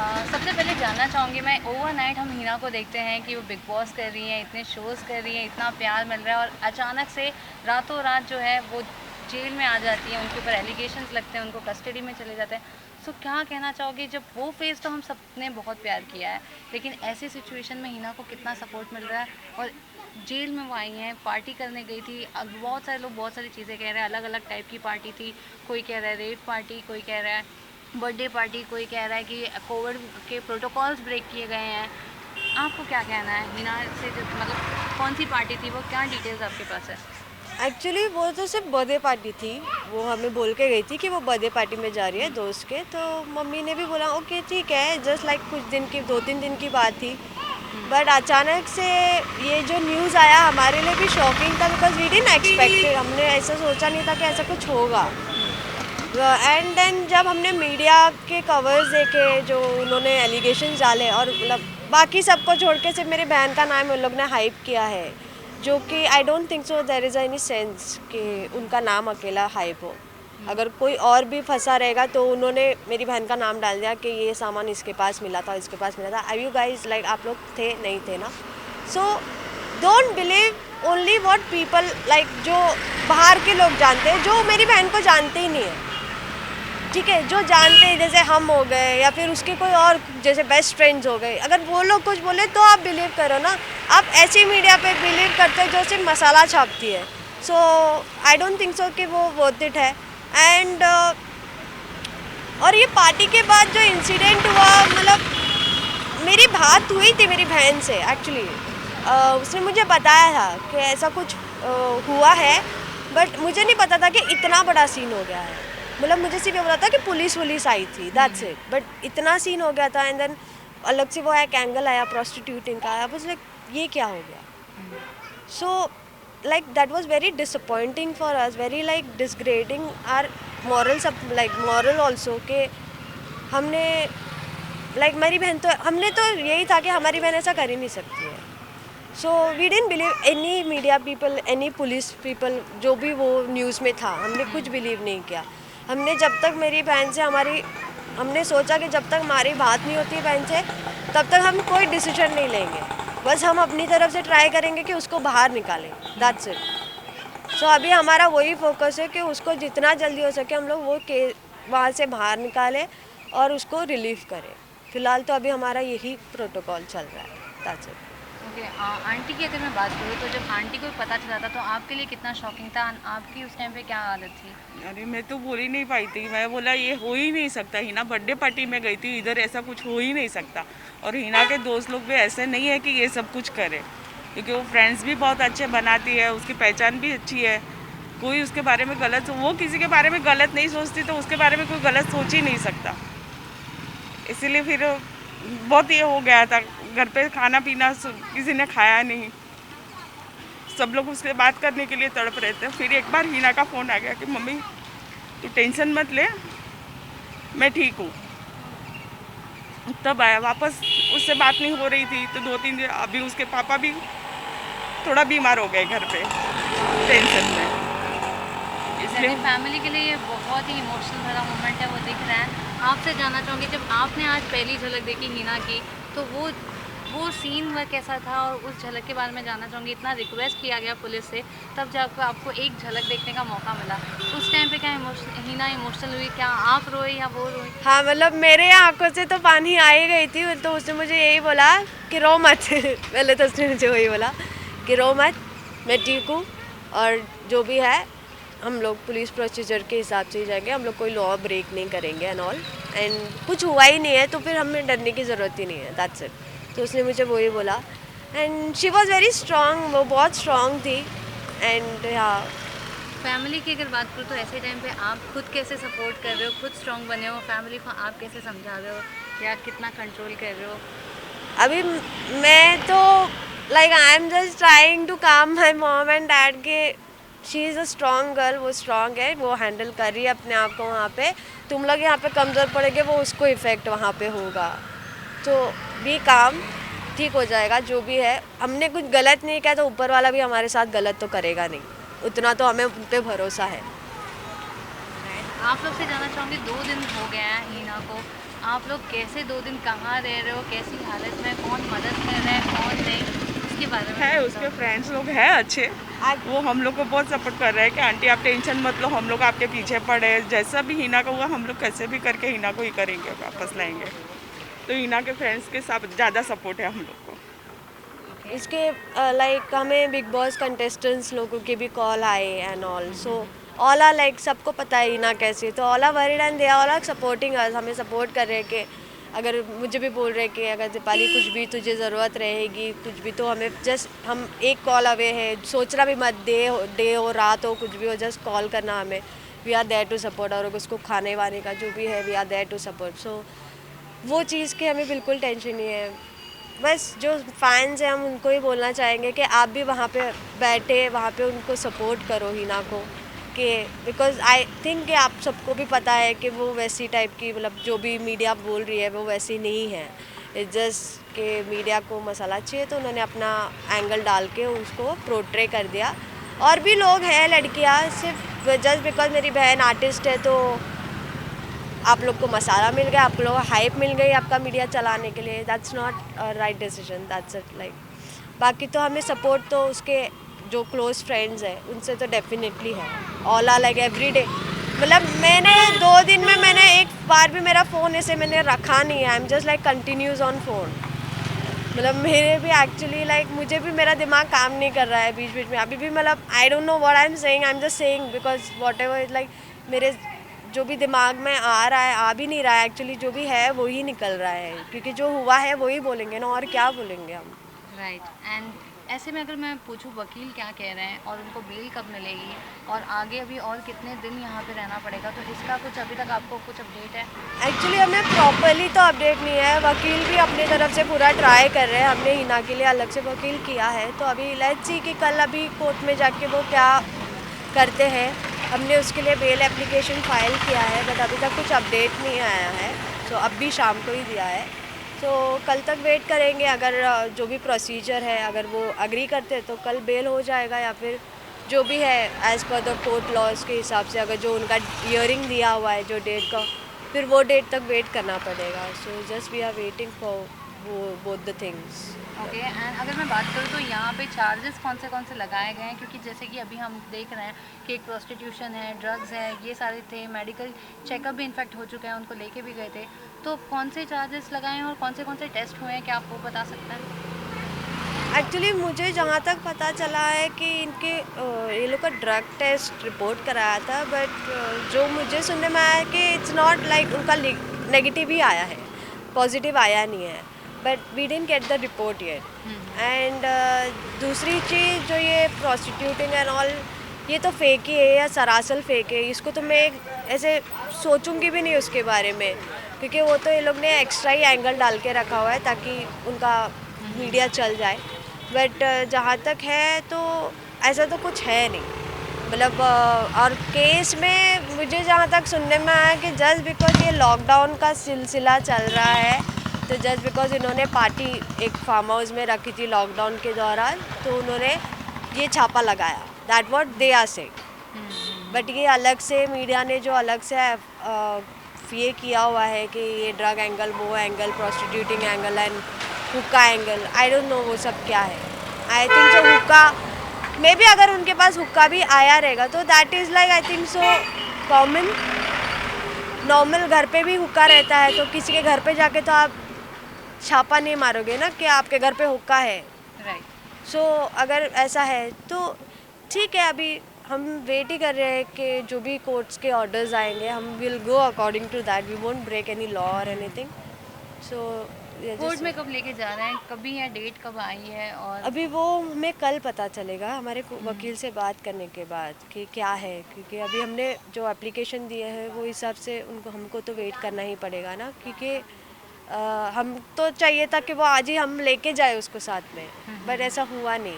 सबसे पहले जानना चाहूँगी मैं, ओवरनाइट हम हीना को देखते हैं कि वो बिग बॉस कर रही हैं, इतने शोज़ कर रही हैं, इतना प्यार मिल रहा है और अचानक से रातों रात जो है वो जेल में आ जाती हैं, उनके ऊपर एलिगेशंस लगते हैं, उनको कस्टडी में चले जाते हैं। सो क्या कहना चाहोगे, जब वो फेज़ तो हम सबने बहुत प्यार किया है, लेकिन ऐसी सिचुएशन में हीना को कितना सपोर्ट मिल रहा है और जेल में वो आई हैं, पार्टी करने गई थी। अब बहुत सारे लोग बहुत सारी चीज़ें कह रहे हैं, अलग अलग टाइप की पार्टी थी। कोई कह रहा है रेव पार्टी, कोई कह रहा है बर्थडे पार्टी, कोई कह रहा है कि कोविड के प्रोटोकॉल्स ब्रेक किए गए हैं। आपको क्या कहना है हीना से, जो मतलब कौन सी पार्टी थी वो, क्या डिटेल्स आपके पास है? एक्चुअली वो तो सिर्फ बर्थडे पार्टी थी। वो हमें बोल के गई थी कि वो बर्थडे पार्टी में जा रही है दोस्त के, तो मम्मी ने भी बोला ओके ठीक है, जस्ट लाइक कुछ दिन की 2-3 दिन की बात थी। बट अचानक से ये जो न्यूज़ आया हमारे लिए भी शॉकिंग था, बिकॉज वी डिडंट एक्सपेक्टेड। हमने ऐसा सोचा नहीं था कि ऐसा कुछ होगा। एंड देन जब हमने मीडिया के कवर्स देखे, जो उन्होंने एलिगेशंस डाले, और मतलब बाकी सबको छोड़ के सिर्फ मेरी बहन का नाम उन लोग ने हाइप किया है, जो कि I don't think so there is any sense कि उनका नाम अकेला हाइप हो। अगर कोई और भी फंसा रहेगा तो उन्होंने मेरी बहन का नाम डाल दिया कि ये सामान इसके पास मिला था, इसके पास मिला था। आई यू गाइज लाइक, आप लोग थे नहीं थे ना? So don't believe only what people like, जो बाहर के लोग जानते हैं, जो मेरी बहन को जानते ही नहीं है। ठीक है, जो जानते हैं जैसे हम हो गए या फिर उसके कोई और जैसे बेस्ट फ्रेंड्स हो गए, अगर वो लोग कुछ बोले तो आप बिलीव करो ना। आप ऐसी मीडिया पे बिलीव करते हो जो सिर्फ मसाला छापती है। सो आई डोंट थिंक सो कि वो वर्थ इट है। एंड और ये पार्टी के बाद जो इंसिडेंट हुआ, मतलब मेरी बात हुई थी मेरी बहन से एक्चुअली। उसने मुझे बताया था कि ऐसा कुछ हुआ है, बट मुझे नहीं पता था कि इतना बड़ा सीन हो गया है। मतलब मुझे सिर्फ ये पता था कि पुलिस आई थी, दैट्स इट। बट इतना सीन हो गया था। एंड देन अलग से वो एक एंगल आया प्रोस्टिट्यूटिंग का, आई वाज लाइक ये क्या हो गया? सो like that was very disappointing for us, very like disgrading our moral, सब like moral also, कि हमने like मेरी बहन तो, हमने तो यही था कि हमारी बहन ऐसा कर ही नहीं सकती है। So we didn't believe any media people, any police people, जो भी वो न्यूज़ में था, हमने कुछ बिलीव नहीं किया। हमने जब तक मेरी बहन से हमने सोचा कि जब तक हमारी बात नहीं होती बहन से, तब तक हम कोई डिसीजन नहीं लेंगे। बस हम अपनी तरफ से ट्राई करेंगे कि उसको बाहर निकालें, दैट्स इट। सो अभी हमारा वही फोकस है कि उसको जितना जल्दी हो सके हम लोग वो के वहाँ से बाहर निकालें और उसको रिलीव करें। फ़िलहाल तो अभी हमारा यही प्रोटोकॉल चल रहा है, दैट्स इट। ओके, आंटी की अगर मैं बात करूँ तो जब आंटी को पता चला था तो आपके लिए कितना शॉकिंग था? आपकी उस टाइम पे क्या हालत थी? अरे मैं तो बोल ही नहीं पाई थी। मैं बोला ये हो ही नहीं सकता। हिना बर्थडे पार्टी में गई थी, इधर ऐसा कुछ हो ही नहीं सकता। और हिना के दोस्त लोग भी ऐसे नहीं है कि ये सब कुछ करे, क्योंकि वो फ्रेंड्स भी बहुत अच्छे बनाती है, उसकी पहचान भी अच्छी है। कोई उसके बारे में गलत, वो किसी के बारे में गलत नहीं सोचती तो उसके बारे में कोई गलत सोच ही नहीं सकता। इसीलिए फिर बहुत ये हो गया था। घर पे खाना पीना किसी ने खाया नहीं, सब लोग उससे बात करने के लिए तड़प रहे थे। फिर एक बार हिना का फ़ोन आ गया कि मम्मी तू टेंशन मत ले, मैं ठीक हूँ। तब आया वापस। उससे बात नहीं हो रही थी तो 2-3 दिन अभी उसके पापा भी थोड़ा बीमार हो गए घर पे, टेंशन में। इसलिए फैमिली के लिए ये बहुत ही इमोशनल भरा मोमेंट है, वो दिख रहा है। आपसे जानना चाहूँगी, जब आपने आज पहली झलक देखी हीना की, तो वो सीन वह कैसा था? और उस झलक के बारे में जानना चाहूँगी। इतना रिक्वेस्ट किया गया पुलिस से, तब जाकर आपको एक झलक देखने का मौका मिला। उस टाइम पे क्या हीना इमोशनल हुई? क्या आप रोए या वो रोई? हाँ, मतलब मेरे आंखों से तो पानी आ ही गई थी। तो उसने मुझे यही बोला कि रो मत पहले तो उसने मुझे वही बोला कि रो मत, मैं ठीक हूँ, और जो भी है हम लोग पुलिस प्रोसीजर के हिसाब से ही जाएंगे, हम लोग कोई लॉ ब्रेक नहीं करेंगे एंड ऑल। एंड कुछ हुआ ही नहीं है तो फिर हमें डरने की ज़रूरत ही नहीं है, दैट्स इट। तो उसने मुझे वही बोला। And she was very strong, वो बहुत स्ट्रॉन्ग थी। एंड हाँ, फैमिली की अगर बात करूँ तो ऐसे टाइम पे आप खुद कैसे सपोर्ट कर रहे हो? खुद स्ट्रॉन्ग बने हो, फैमिली को आप कैसे समझा रहे हो या कितना कंट्रोल कर रहे हो? अभी मैं तो like I am just trying to calm my mom and dad के she is a strong girl, वो स्ट्रॉन्ग है, वो हैंडल कर रही है अपने आप को वहाँ पे। तुम लोग यहाँ पे कमज़ोर पड़ेंगे, वो उसको इफ़ेक्ट वहाँ पे होगा। तो भी काम ठीक हो जाएगा, जो भी है। हमने कुछ गलत नहीं किया तो ऊपर वाला भी हमारे साथ गलत तो करेगा नहीं, उतना तो हमें उन पे भरोसा है। आप लोग से जानना चाहूँगी, 2 दिन हो गए हैं हीना को, आप लोग कैसे 2 दिन कहाँ रह रहे हो, कैसी हालत में, कौन मदद कर रहा है, कौन नहीं, इसके बारे में है बताओ। उसके फ्रेंड्स लोग हैं अच्छे, वो हम लोग को बहुत सपोर्ट कर रहे हैं कि आंटी आप टेंशन मत लो, हम लोग आपके पीछे पड़े हैं, जैसा भी हिना का हुआ हम लोग कैसे भी करके हिना को ही करेंगे, वापस लाएंगे। तो हिना के फ्रेंड्स के साथ ज़्यादा सपोर्ट है हम लोग को। इसके लाइक हमें बिग बॉस कंटेस्टेंट्स लोगों के भी कॉल आए and all, so all are like सबको पता है ना कैसे, तो all are worried and they all are supporting us, हमें सपोर्ट कर रहे हैं कि अगर मुझे भी बोल रहे हैं कि अगर दीपाली कुछ भी तुझे ज़रूरत रहेगी कुछ भी तो हमें जस्ट हम एक कॉल अवे है, सोचना भी मत, डे हो रात हो कुछ भी हो, जस्ट कॉल करना हमें, we are there to support, और उसको खाने वाने का जो भी है we are there to support. So वो चीज़ की हमें बिल्कुल टेंशन नहीं है। बस जो फैंस हैं हम उनको ही बोलना चाहेंगे कि आप भी वहाँ पे बैठे, वहाँ पे उनको सपोर्ट करो हिना को, कि बिकॉज आई थिंक कि आप सबको भी पता है कि वो वैसी टाइप की, मतलब जो भी मीडिया बोल रही है वो वैसी नहीं है। इट्स जस्ट कि मीडिया को मसाला चाहिए तो उन्होंने अपना एंगल डाल के उसको प्रोट्रे कर दिया। और भी लोग हैं लड़कियाँ, सिर्फ जस्ट बिकॉज मेरी बहन आर्टिस्ट है तो आप लोग को मसाला मिल गया, आप लोग को हाइप मिल गई आपका मीडिया चलाने के लिए, that's not right decision, that's it. Like बाकी तो हमें सपोर्ट तो उसके जो क्लोज फ्रेंड्स हैं उनसे तो डेफिनेटली है, all are like every day. मतलब मैंने 2 दिन में मैंने एक बार भी मेरा फ़ोन ऐसे मैंने रखा नहीं है, आई am just like continues on phone. मतलब मेरे भी एक्चुअली लाइक मुझे भी मेरा दिमाग काम नहीं कर रहा है बीच बीच में अभी भी, मतलब I don't know what I am saying, I am just saying because what ever is like मेरे जो भी दिमाग में आ रहा है आ भी नहीं रहा है, एक्चुअली जो भी है वो ही निकल रहा है, क्योंकि जो हुआ है वो ही बोलेंगे ना, और क्या बोलेंगे हम। राइट। एंड ऐसे में अगर मैं पूछूं वकील क्या कह रहे हैं और उनको बेल कब मिलेगी और आगे अभी और कितने दिन यहाँ पे रहना पड़ेगा, तो इसका कुछ अभी तक आपको कुछ अपडेट है? एक्चुअली हमें प्रॉपरली तो अपडेट नहीं है, वकील भी अपनी तरफ से पूरा ट्राई कर रहे हैं, हमने हिना के लिए अलग से वकील किया है, तो अभी लेट्स सी कि कल अभी कोर्ट में जाके वो क्या करते हैं। हमने उसके लिए बेल एप्लीकेशन फाइल किया है बट अभी तक कुछ अपडेट नहीं आया है, तो अब भी शाम को ही दिया है, तो कल तक वेट करेंगे। अगर जो भी प्रोसीजर है अगर वो अग्री करते हैं तो कल बेल हो जाएगा, या फिर जो भी है as per the court laws के हिसाब से अगर जो उनका हियरिंग दिया हुआ है जो डेट का, फिर वो डेट तक वेट करना पड़ेगा। So just we are waiting for वो both the things. Okay. And अगर मैं बात करूँ तो यहाँ पे चार्जेस कौन से लगाए गए हैं, क्योंकि जैसे कि अभी हम देख रहे हैं कि एक प्रोस्टिट्यूशन है, ड्रग्स है, ये सारे थे, मेडिकल चेकअप भी इनफेक्ट हो चुके हैं, उनको लेके भी गए थे, तो कौन से चार्जेस लगाए हैं और कौन से टेस्ट हुए हैं, क्या आप वो बता सकते हैं? एक्चुअली मुझे जहाँ तक पता चला है कि इनके ये लोग का ड्रग टेस्ट रिपोर्ट कराया था, बट जो मुझे सुनने में आया कि इट्स नॉट लाइक उनका नेगेटिव ही आया है, पॉजिटिव आया नहीं है, but we didn't get the report yet. And दूसरी चीज़ जो ये प्रोस्टिट्यूटिंग एंड ऑल, ये तो फेक ही है या सरासर फेक है, इसको तो मैं ऐसे सोचूंगी भी नहीं उसके बारे में, क्योंकि वो तो ये लोग ने एक्स्ट्रा ही एंगल डाल के रखा हुआ है ताकि उनका मीडिया चल जाए। बट जहाँ तक है तो ऐसा तो कुछ है नहीं, मतलब और केस में मुझे जहाँ तक सुनने में आया कि जस्ट बिकॉज ये लॉकडाउन का सिलसिला चल रहा है, तो जस्ट बिकॉज इन्होंने पार्टी एक फार्म हाउस में रखी थी लॉकडाउन के दौरान, तो उन्होंने ये छापा लगाया, that what they are saying. But ये अलग से मीडिया ने जो अलग से ये किया हुआ है कि ये ड्रग एंगल, वो एंगल, प्रोस्टिट्यूटिंग एंगल एंड हुक्का एंगल, आई डोंट नो वो सब क्या है। आई थिंक सो हुक्का मे बी अगर उनके पास हुक्का भी आया रहेगा तो that is like I think so common, normal घर पे भी हुक्का रहता है, तो किसी के घर पे जाके तो आप छापा नहीं मारोगे ना कि आपके घर पे हुक्का है। राइट। सो अगर ऐसा है तो ठीक है, अभी हम वेट ही कर रहे हैं कि जो भी कोर्ट्स के ऑर्डर्स आएंगे हम will go according to that, we won't break any law और एनीथिंग। सो कोर्ट में कब लेके जा रहे हैं, कभी है डेट कब आई है? और अभी वो हमें कल पता चलेगा हमारे वकील से बात करने के बाद कि क्या है, क्योंकि अभी हमने जो एप्लीकेशन दिए है वो हिसाब से हमको तो वेट करना ही पड़ेगा ना, क्योंकि हम तो चाहिए था कि वो आज ही हम लेके जाए उसको साथ में, बट ऐसा हुआ नहीं,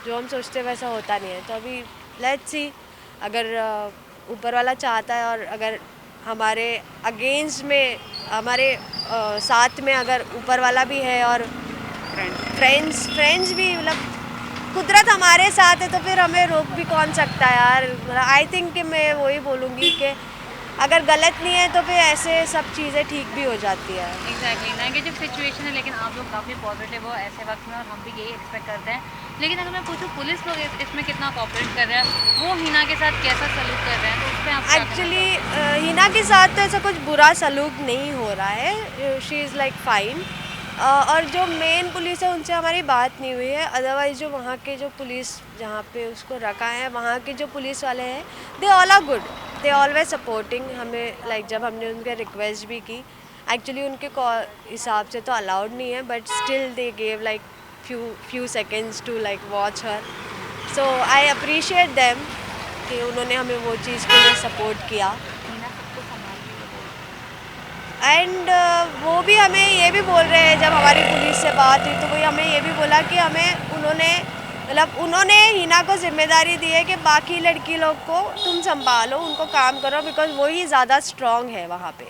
जो हम सोचते वैसा होता नहीं है। तो अभी लेट्स सी, अगर ऊपर वाला चाहता है और अगर हमारे अगेंस्ट में हमारे साथ में अगर ऊपर वाला भी है और फ्रेंड्स भी, मतलब कुदरत हमारे साथ है, तो फिर हमें रोक भी कौन सकता है यार। मतलब आई थिंक कि मैं वही बोलूँगी कि अगर गलत नहीं है तो फिर ऐसे सब चीज़ें ठीक भी हो जाती है। एग्जैक्टली नेगेटिव सिचुएशन है, लेकिन आप लोग काफ़ी पॉजिटिव हो ऐसे वक्त में, और हम भी यही एक्सपेक्ट करते हैं। लेकिन अगर मैं पूछूँ पुलिस लोग इसमें कितना कोऑपरेट कर रहे हैं, वो हिना के साथ कैसा सलूक कर रहे हैं, तो उस पर आप क्या कहना एक्चुअली चाहोगे? हिना के साथ तो ऐसा कुछ बुरा सलूक नहीं हो रहा है, शी इज़ लाइक फाइन। और जो मेन पुलिस है उनसे हमारी बात नहीं हुई है, अदरवाइज़ जो वहाँ के जो पुलिस जहाँ पे उसको रखा है वहाँ के जो पुलिस वाले हैं they all are good, they always supporting हमें। लाइक जब हमने उनके रिक्वेस्ट भी की, एक्चुअली उनके हिसाब से तो अलाउड नहीं है, but still they gave like few seconds to like watch her. So I appreciate them कि उन्होंने हमें वो चीज़ के लिए सपोर्ट किया। हिना सबको संभाल रही है, एंड वो भी हमें ये भी बोल रहे हैं, जब हमारी पुलिस से बात हुई तो वो हमें ये भी बोला कि हमें उन्होंने हिना को जिम्मेदारी दी है कि बाकी लड़की लोग को तुम संभालो, उनको काम करो, बिकॉज वही ज़्यादा स्ट्रॉन्ग है वहाँ पे।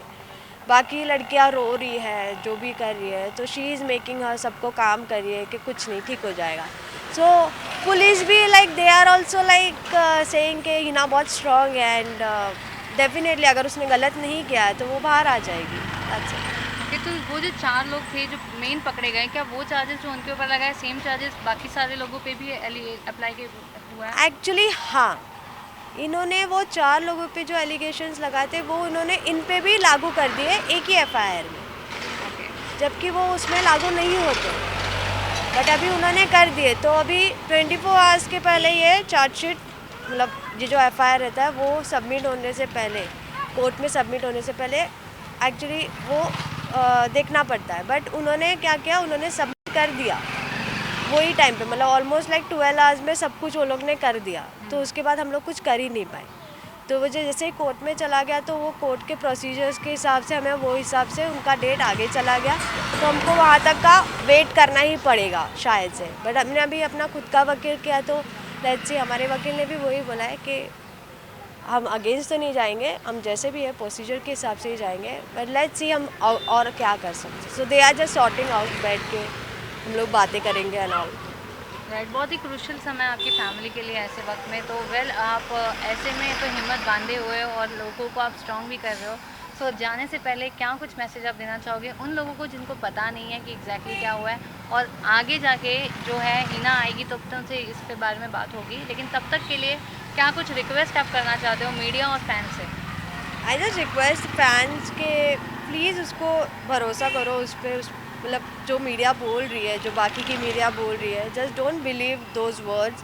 बाकी लड़कियाँ रो रही है, जो भी कर रही है, तो शी इज़ मेकिंग हर, सबको काम कर रही है कि कुछ नहीं, ठीक हो जाएगा। सो पुलिस भी like they are also like saying कि हिना बहुत स्ट्रॉन्ग है, एंड डेफिनेटली अगर उसने गलत नहीं किया है तो वो बाहर आ जाएगी। That's it. कि तो वो जो 4 लोग थे जो मेन पकड़े गए, क्या वो चार्जेस जो उनके ऊपर लगाए सेम चार्जेस बाकी सारे लोगों पे भी अप्लाई हुआ है? एक्चुअली हाँ, इन्होंने वो 4 लोगों पे जो एलिगेशंस लगाए थे वो उन्होंने इन पे भी लागू कर दिए एक ही एफआईआर में, ओके, जबकि वो उसमें लागू नहीं होते, बट अभी उन्होंने कर दिए। तो अभी 24 आवर्स के पहले ये चार्जशीट, मतलब ये जो एफआईआर रहता है वो सबमिट होने से पहले, कोर्ट में सबमिट होने से पहले एक्चुअली वो देखना पड़ता है। बट उन्होंने क्या किया, उन्होंने सबमिट कर दिया वही टाइम पे, मतलब ऑलमोस्ट लाइक 12 आवर्स में सब कुछ वो लोग ने कर दिया। तो उसके बाद हम लोग कुछ कर ही नहीं पाए। तो वो जैसे ही कोर्ट में चला गया तो वो कोर्ट के प्रोसीजर्स के हिसाब से हमें वो हिसाब से उनका डेट आगे चला गया, तो हमको वहाँ तक का वेट करना ही पड़ेगा शायद से। बट हमने अभी अपना खुद का वकील किया, तो लेट्स सी, हमारे वकील ने भी वही बोला है कि हम अगेंस्ट तो नहीं जाएंगे, हम जैसे भी है प्रोसीजर के हिसाब से ही जाएंगे, बट लेट्स सी हम और क्या कर सकते। So they are just sorting out, बैठ के हम लोग बातें करेंगे एंड ऑल। राइट, बहुत ही क्रूशल समय आपकी फैमिली के लिए ऐसे वक्त में। तो वेल आप ऐसे में तो हिम्मत बांधे हुए हो और लोगों को आप स्ट्रॉन्ग भी कर रहे हो। सो जाने से पहले क्या कुछ मैसेज आप देना चाहोगे उन लोगों को जिनको पता नहीं है कि एग्जैक्टली क्या हुआ है, और आगे जाके जो है हिना आएगी तो उनसे इस पे बारे में बात होगी, लेकिन तब तक के लिए क्या कुछ रिक्वेस्ट आप करना चाहते हो मीडिया और फैन से? आई जस्ट रिक्वेस्ट फैंस के प्लीज़ उसको भरोसा करो उस पर, मतलब जो मीडिया बोल रही है, जो बाकी की मीडिया बोल रही है, just don't believe those words.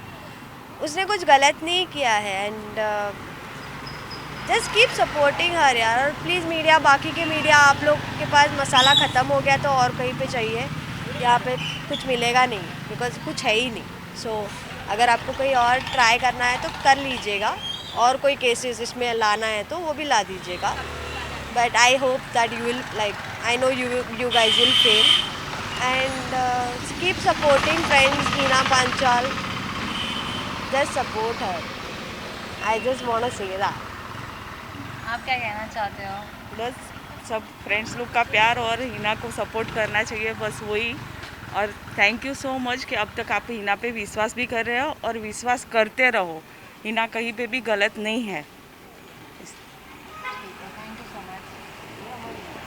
उसने कुछ गलत नहीं किया है, and just keep supporting her यार। और प्लीज़ मीडिया, बाकी के मीडिया, आप लोग के पास मसाला ख़त्म हो गया तो और कहीं पे चाहिए, यहाँ पे कुछ मिलेगा नहीं, बिकॉज कुछ है ही नहीं। सो अगर आपको कोई और ट्राई करना है तो कर लीजिएगा, और कोई केसेस इसमें लाना है तो वो भी ला दीजिएगा। But I hope that you will, like I know you guys will fail, and keep supporting friends Hina Panchal, just support her. I just want to say that. आप क्या कहना चाहते हो? बस सब फ्रेंड्स लोग का प्यार और हिना को सपोर्ट करना चाहिए, बस वही। और थैंक यू सो मच कि अब तक आप हिना पे विश्वास भी कर रहे हो और विश्वास करते रहो। हिना कहीं पे भी गलत नहीं है।